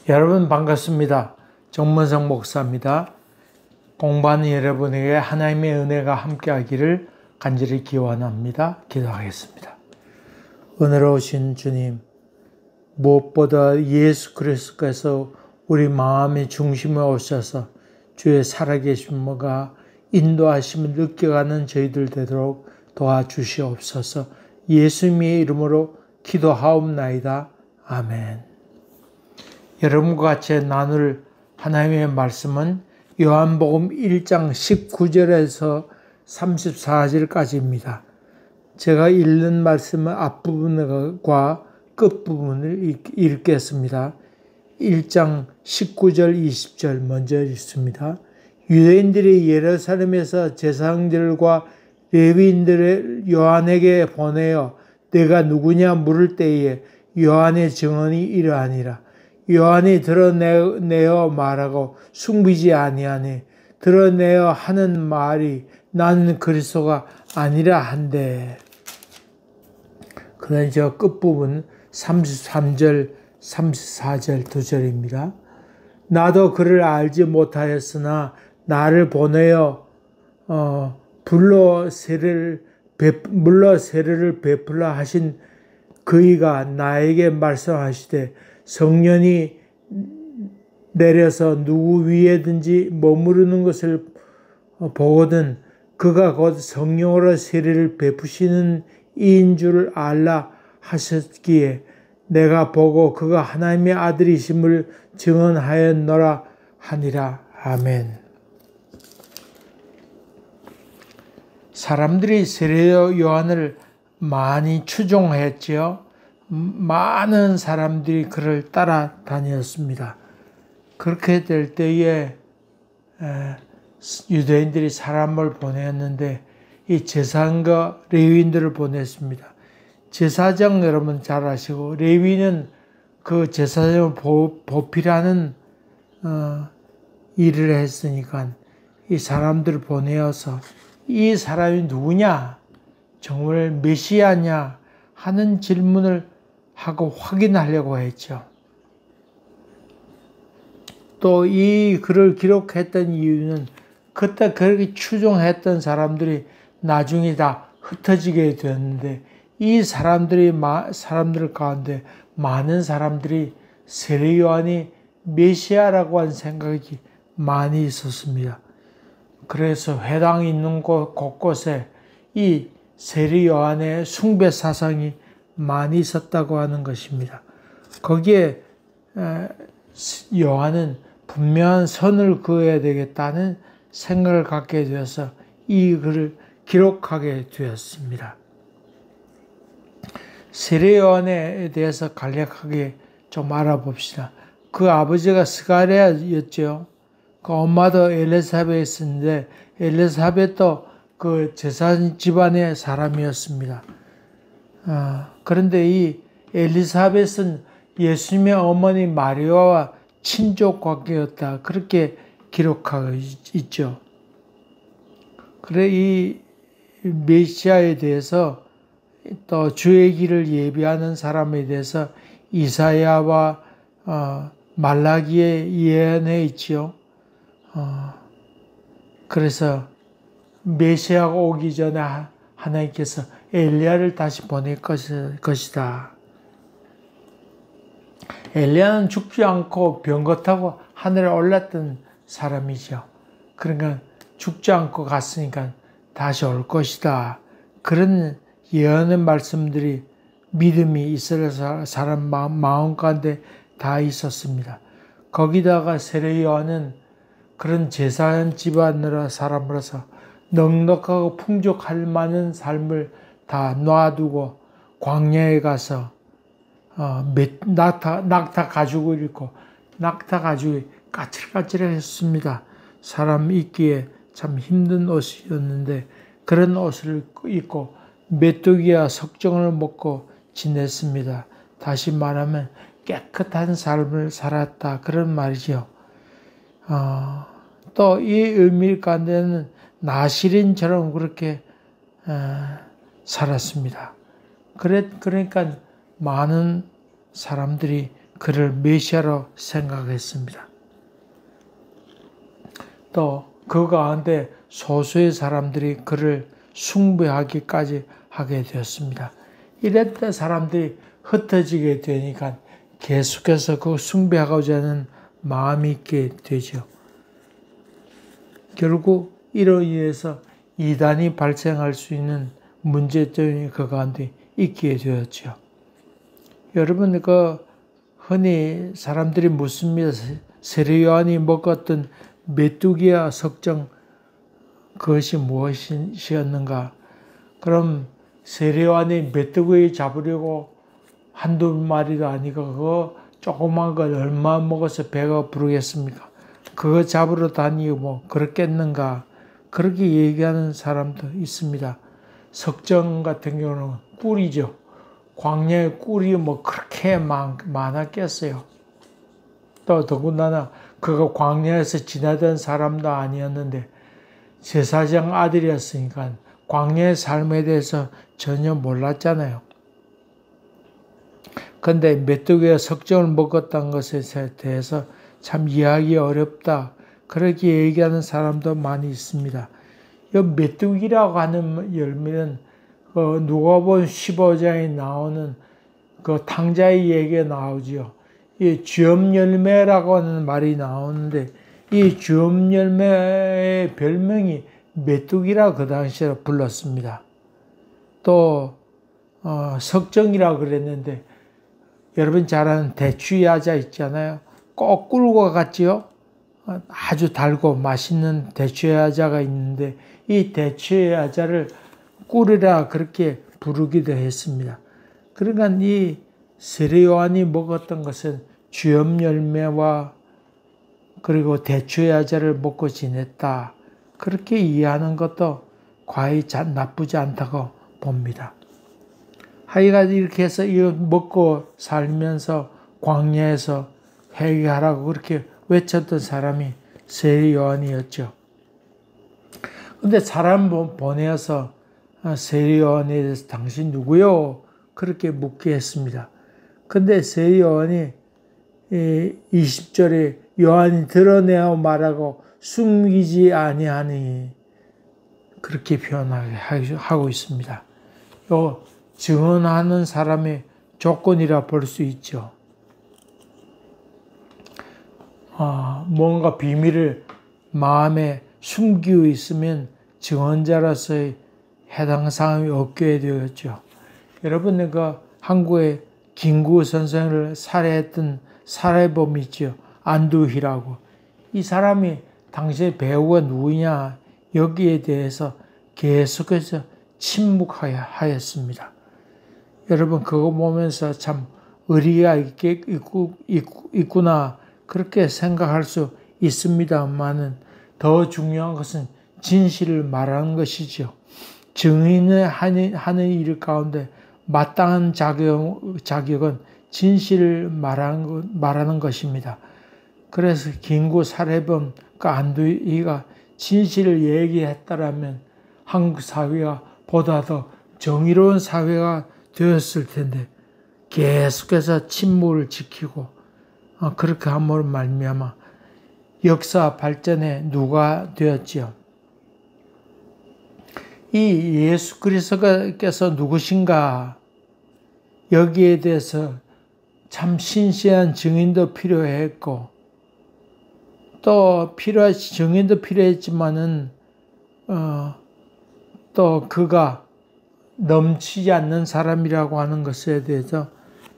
여러분 반갑습니다. 정문성 목사입니다. 공부하는 여러분에게 하나님의 은혜가 함께하기를 간절히 기원합니다. 기도하겠습니다. 은혜로우신 주님, 무엇보다 예수 그리스도께서 우리 마음의 중심에 오셔서 주의 살아계심과 인도하심을 느껴가는 저희들 되도록 도와주시옵소서. 예수님의 이름으로 기도하옵나이다. 아멘. 여러분과 같이 나눌 하나님의 말씀은 요한복음 1장 19절에서 34절까지입니다. 제가 읽는 말씀은 앞부분과 끝부분을 읽겠습니다. 1장 19절 20절 먼저 읽습니다. 유대인들이 예루살렘에서 제사장들과 레위인들을 요한에게 보내어 내가 누구냐 물을 때에 요한의 증언이 이러하니라. 요한이 드러내어 말하고 숨기지 아니하니 드러내어 하는 말이 나는 그리스도가 아니라 한데. 그다음에 저 끝부분 33절 34절 두 절입니다. 나도 그를 알지 못하였으나 나를 보내어 물로 세례를 베풀라 하신 그이가 나에게 말씀하시되 성령이 내려서 누구 위에든지 머무르는 것을 보거든 그가 곧 성령으로 세례를 베푸시는 이인 줄 알라 하셨기에 내가 보고 그가 하나님의 아들이심을 증언하였노라 하니라. 아멘. 사람들이 세례 요한을 많이 추종했지요. 많은 사람들이 그를 따라다녔습니다. 그렇게 될 때에 유대인들이 사람을 보냈는데 이 제사장과 레위인들을 보냈습니다. 제사장 여러분 잘 아시고 레위인은 그 제사장을 보필하는 일을 했으니까 이 사람들을 보내어서 이 사람이 누구냐, 정말 메시아냐 하는 질문을 하고 확인하려고 했죠. 또 이 글을 기록했던 이유는 그때 그렇게 추종했던 사람들이 나중에 다 흩어지게 되었는데 이 사람들 가운데 많은 사람들이 세례 요한이 메시아라고 한 생각이 많이 있었습니다. 그래서 회당이 있는 곳 곳곳에 이 세례 요한의 숭배 사상이 많이 있었다고 하는 것입니다. 거기에 요한은 분명한 선을 그어야 되겠다는 생각을 갖게 되어서 이 글을 기록하게 되었습니다. 세례 요한에 대해서 간략하게 좀 알아봅시다. 그 아버지가 스가랴였죠. 그 엄마도 엘리사벳인데 엘리사벳도 그 제사장 집안의 사람이었습니다. 그런데 이 엘리사벳은 예수님의 어머니 마리아와 친족 관계였다. 그렇게 기록하고 있죠. 그래 이 메시아에 대해서 또 주의 길을 예비하는 사람에 대해서 이사야와 말라기에 예언해 있지요. 그래서 메시아가 오기 전에 하나님께서 엘리야를 다시 보낼 것이다. 엘리야는 죽지 않고 병거 타고 하늘에 올랐던 사람이죠. 그러니까 죽지 않고 갔으니까 다시 올 것이다. 그런 예언의 말씀들이 믿음이 이스라엘 사람 마음 가운데 다 있었습니다. 거기다가 세례 요한은 그런 제사장 집안으로 사람으로서 넉넉하고 풍족할 만한 삶을 다 놔두고 광야에 가서 낙타 가죽을 입고 낙타 가죽이 까칠까칠했습니다. 사람 입기에 참 힘든 옷이었는데 그런 옷을 입고 메뚜기와 석정을 먹고 지냈습니다. 다시 말하면 깨끗한 삶을 살았다. 그런 말이죠. 또 이 의미 가운데는 나시린처럼 그렇게 살았습니다. 그러니까 많은 사람들이 그를 메시아로 생각했습니다. 또 그 가운데 소수의 사람들이 그를 숭배하기까지 하게 되었습니다. 이럴 때 사람들이 흩어지게 되니까 계속해서 그 숭배하고자 하는 마음이 있게 되죠. 결국 이로 인해서 이단이 발생할 수 있는 문제점이 그 가운데 있게 되었죠. 여러분, 흔히 사람들이 묻습니다. 세례 요한이 먹었던 메뚜기와 석정, 그것이 무엇이었는가? 그럼 세례 요한이 메뚜기 잡으려고 한두 마리도 아니고 그거 조그만 걸 얼마 먹어서 배가 부르겠습니까? 그거 잡으러 다니고 뭐 그렇겠는가? 그렇게 얘기하는 사람도 있습니다. 석정 같은 경우는 꿀이죠. 광야의 꿀이 뭐 그렇게 많았겠어요. 또 더군다나 그가 광야에서 지나던 사람도 아니었는데 제사장 아들이었으니까 광야의 삶에 대해서 전혀 몰랐잖아요. 근데 메뚜기가 석정을 먹었다는 것에 대해서 참 이해하기 어렵다. 그렇게 얘기하는 사람도 많이 있습니다. 이 메뚜기라고 하는 열매는 누가복음 15장에 나오는 그 탕자의 얘기가 나오지요. 이 주염 열매라고 하는 말이 나오는데 이 주염 열매의 별명이 메뚜기라 그 당시에 불렀습니다. 또 석정이라고 그랬는데 여러분 잘 아는 대추야자 있잖아요. 꼭 꿀과 같지요. 아주 달고 맛있는 대추야자가 있는데 이 대추야자를 꿀이라 그렇게 부르기도 했습니다. 그러니까 이 세례 요한이 먹었던 것은 주염 열매와 그리고 대추야자를 먹고 지냈다. 그렇게 이해하는 것도 과히 나쁘지 않다고 봅니다. 하여간 이렇게 해서 이거 먹고 살면서 광야에서 회개하라고 그렇게 외쳤던 사람이 세례 요한이었죠. 근데 사람 보내어서 세례 요한에 대해서 당신 누구요? 그렇게 묻게 했습니다. 근데 세례 요한이 20절에 요한이 드러내어 말하고 숨기지 아니하니 그렇게 표현하고 있습니다. 요 증언하는 사람의 조건이라 볼 수 있죠. 뭔가 비밀을 마음에 숨기고 있으면 증언자로서의 해당 사항이 없게 되었죠. 여러분, 한국의 김구 선생을 살해했던 살해범이 있죠. 안두희라고. 이 사람이 당시의 배우가 누구냐 여기에 대해서 계속해서 침묵하였습니다. 여러분 그거 보면서 참 의리가 있구나 그렇게 생각할 수 있습니다만은 더 중요한 것은 진실을 말하는 것이죠. 증인을 하는 일 가운데 마땅한 자격은 진실을 말하는 것입니다. 그래서 김구 살해범 안두희가 진실을 얘기했다라면 한국 사회가 보다 더 정의로운 사회가 되었을 텐데 계속해서 침묵을 지키고 그렇게 함으로 말미암아 역사 발전에 누가 되었지요. 이 예수 그리스도께서 누구신가 여기에 대해서 참 신실한 증인도 필요했고 또 증인도 필요했지만은 또 그가 넘치지 않는 사람이라고 하는 것에 대해서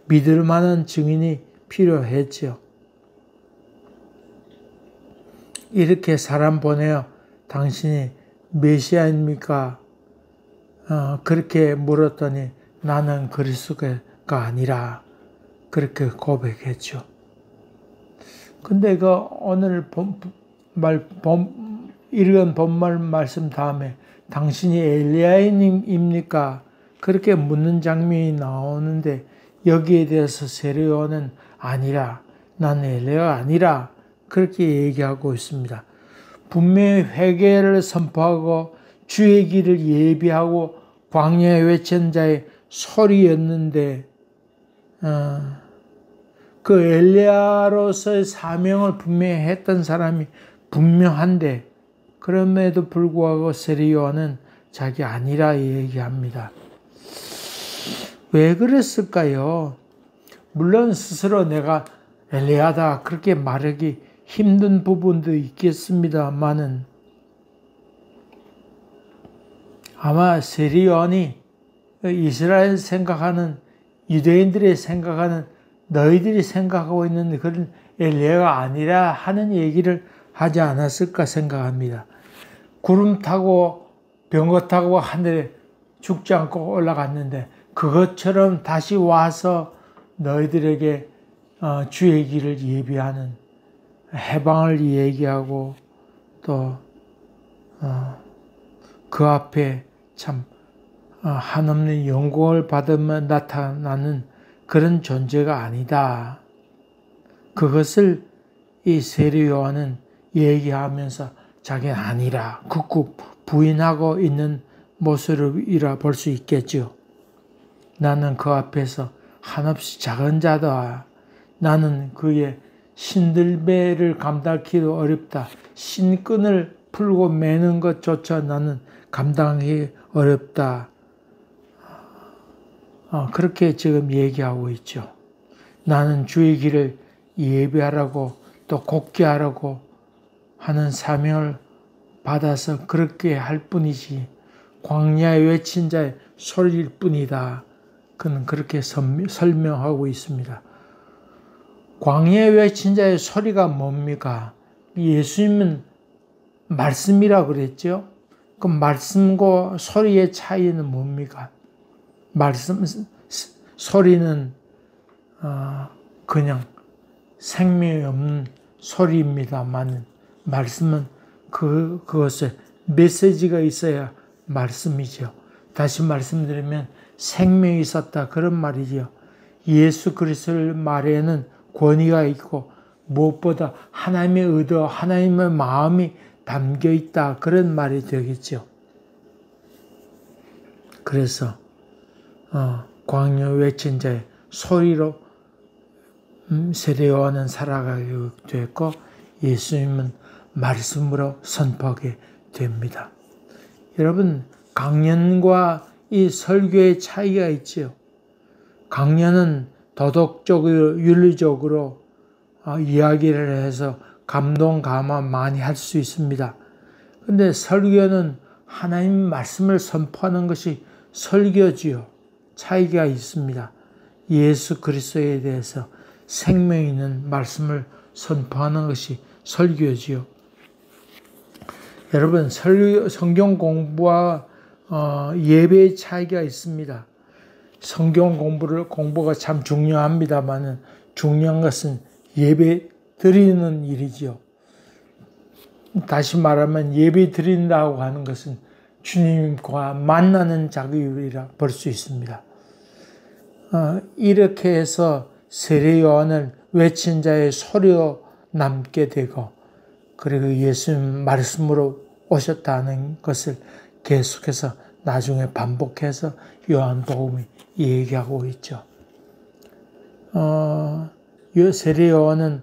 믿을 만한 증인이 필요했죠. 이렇게 사람 보내어 당신이 메시아입니까? 그렇게 물었더니 나는 그리스도가 아니라 그렇게 고백했죠. 근데 오늘 읽은 본말 말씀 다음에 당신이 엘리야입니까? 그렇게 묻는 장면이 나오는데 여기에 대해서 세례 요한은 아니라 나는 엘리야가 아니라 그렇게 얘기하고 있습니다. 분명히 회개를 선포하고 주의 길을 예비하고 광야에 외친 자의 소리였는데 그 엘리야로서의 사명을 분명히 했던 사람이 분명한데 그럼에도 불구하고 세례 요한은 자기 아니라 얘기합니다. 왜 그랬을까요? 물론 스스로 내가 엘리야다 그렇게 말하기 힘든 부분도 있겠습니다만은 아마 세례 요한이 이스라엘 생각하는 유대인들이 생각하는 너희들이 생각하고 있는 그런 엘리야가 아니라 하는 얘기를 하지 않았을까 생각합니다. 구름 타고 병거 타고 하늘에 죽지 않고 올라갔는데 그것처럼 다시 와서 너희들에게 주의 길을 예비하는 해방을 얘기하고 또 그 앞에 참 한없는 영광을 받으면 나타나는 그런 존재가 아니다. 그것을 이 세례 요한은 얘기하면서 자기는 아니라 극구 부인하고 있는 모습이라 볼 수 있겠죠. 나는 그 앞에서 한없이 작은 자다. 나는 그의 신들배를 감당하기도 어렵다. 신끈을 풀고 매는 것조차 나는 감당하기 어렵다. 그렇게 지금 얘기하고 있죠. 나는 주의 길을 예배하라고 또 굳게 하라고 하는 사명을 받아서 그렇게 할 뿐이지 광야에 외친 자의 소리일 뿐이다. 그는 그렇게 설명하고 있습니다. 광야에 외친 자의 소리가 뭡니까? 예수님은 말씀이라고 그랬죠. 그 말씀과 소리의 차이는 뭡니까? 소리는 그냥 생명이 없는 소리입니다만 말씀은 그것에 메시지가 있어야 말씀이죠. 다시 말씀드리면 생명이 있었다 그런 말이죠. 예수 그리스도의 말에는 권위가 있고 무엇보다 하나님의 의도, 하나님의 마음이 담겨 있다 그런 말이 되겠죠. 그래서 광야 외친 자의 소리로 세례 요한은 살아가게 됐고 예수님은 말씀으로 선포하게 됩니다. 여러분 강연과 이 설교의 차이가 있지요. 강연은 도덕적으로 윤리적으로 이야기를 해서 감동 감화 많이 할 수 있습니다. 그런데 설교는 하나님 말씀을 선포하는 것이 설교지요. 차이가 있습니다. 예수 그리스도에 대해서 생명 있는 말씀을 선포하는 것이 설교지요. 여러분 성경 공부와 예배의 차이가 있습니다. 성경 공부가 참 중요합니다만 중요한 것은 예배 드리는 일이죠. 다시 말하면 예배 드린다고 하는 것은 주님과 만나는 작업이라 볼 수 있습니다. 이렇게 해서 세례 요한을 외친 자의 소리로 남게 되고 그리고 예수님 말씀으로 오셨다는 것을 계속해서 나중에 반복해서 요한복음이 얘기하고 있죠. 세례 요한은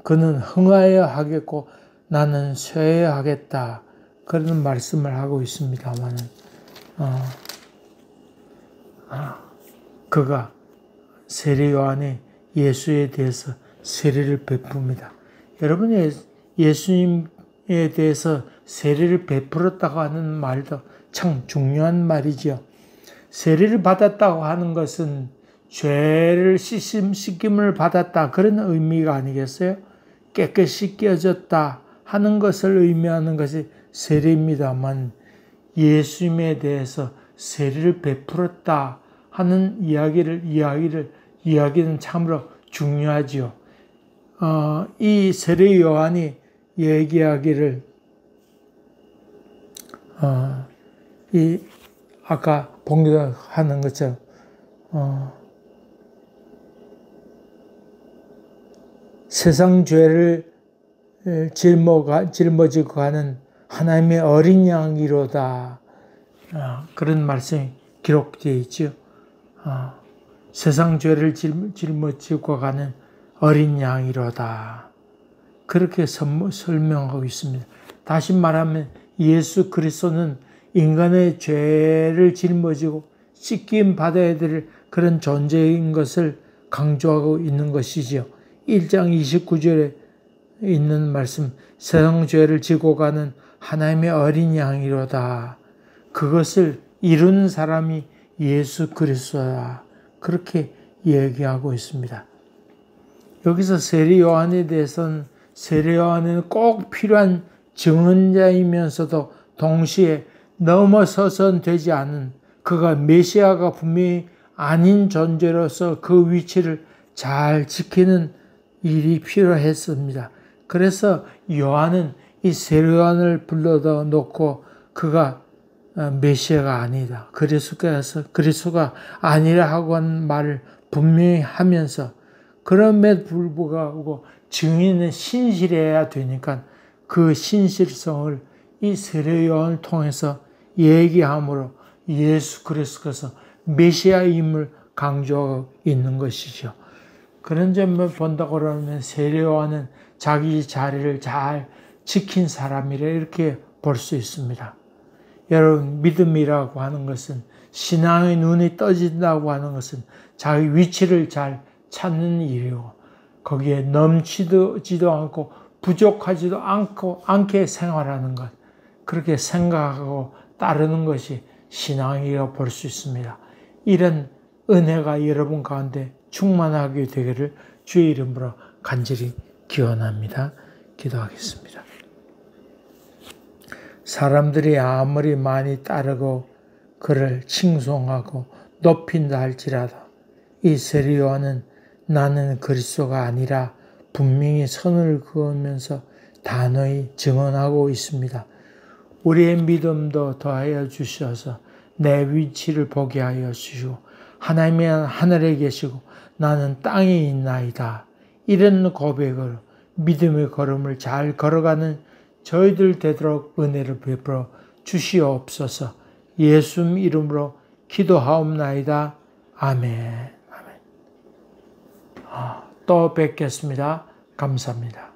그는 흥하여야 하겠고 나는 쇠해야 하겠다 그런 말씀을 하고 있습니다만 그가 세례 요한이 예수에 대해서 세례를 베풉니다. 여러분이 예수님에 대해서 세례를 베풀었다고 하는 말도 참 중요한 말이죠. 세례를 받았다고 하는 것은 죄를 씻김을 받았다 그런 의미가 아니겠어요? 깨끗이 씻겨졌다 하는 것을 의미하는 것이 세례입니다만 예수님에 대해서 세례를 베풀었다 하는 이야기는 참으로 중요하지요. 이 세례 요한이 얘기하기를 아까 봉독하는 것처럼 세상 죄를 짊어지고 가는 하나님의 어린 양이로다. 그런 말씀이 기록되어 있죠. 세상 죄를 짊어지고 가는 어린 양이로다. 그렇게 설명하고 있습니다. 다시 말하면 예수 그리스도는 인간의 죄를 짊어지고 씻김 받아야 될 그런 존재인 것을 강조하고 있는 것이지요. 1장 29절에 있는 말씀, 세상 죄를 지고 가는 하나님의 어린 양이로다. 그것을 이루는 사람이 예수 그리스도다. 그렇게 얘기하고 있습니다. 여기서 세례 요한에 대해서는 세례 요한은 꼭 필요한 증언자이면서도 동시에 넘어서선 되지 않은, 그가 메시아가 분명히 아닌 존재로서 그 위치를 잘 지키는 일이 필요했습니다. 그래서 요한은 이 세례 요한을 불러다 놓고 그가 메시아가 아니다, 그리스도가 아니라 하고 한 말을 분명히 하면서, 그럼에도 불구하고 증인은 신실해야 되니까 그 신실성을 이 세례 요한을 통해서 얘기함으로 예수 그리스도께서 메시아임을 강조하고 있는 것이죠. 그런 점을 본다고 그러면 세례 요한은 자기 자리를 잘 지킨 사람이라 이렇게 볼 수 있습니다. 여러분, 믿음이라고 하는 것은, 신앙의 눈이 떠진다고 하는 것은 자기 위치를 잘 찾는 일이고, 거기에 넘치지도 않고 부족하지도 않게 생활하는 것, 그렇게 생각하고 따르는 것이 신앙이라고 볼 수 있습니다. 이런 은혜가 여러분 가운데 충만하게 되기를 주의 이름으로 간절히 기원합니다. 기도하겠습니다. 사람들이 아무리 많이 따르고 그를 칭송하고 높인다 할지라도 이 세례 요한은 나는 그리스도가 아니라 분명히 선을 그으면서 단호히 증언하고 있습니다. 우리의 믿음도 더하여 주셔서 내 위치를 보게 하여 주시고, 하나님이 하늘에 계시고 나는 땅에 있나이다, 이런 고백을, 믿음의 걸음을 잘 걸어가는 저희들 되도록 은혜를 베풀어 주시옵소서. 예수 이름으로 기도하옵나이다. 아멘. 또 뵙겠습니다. 감사합니다.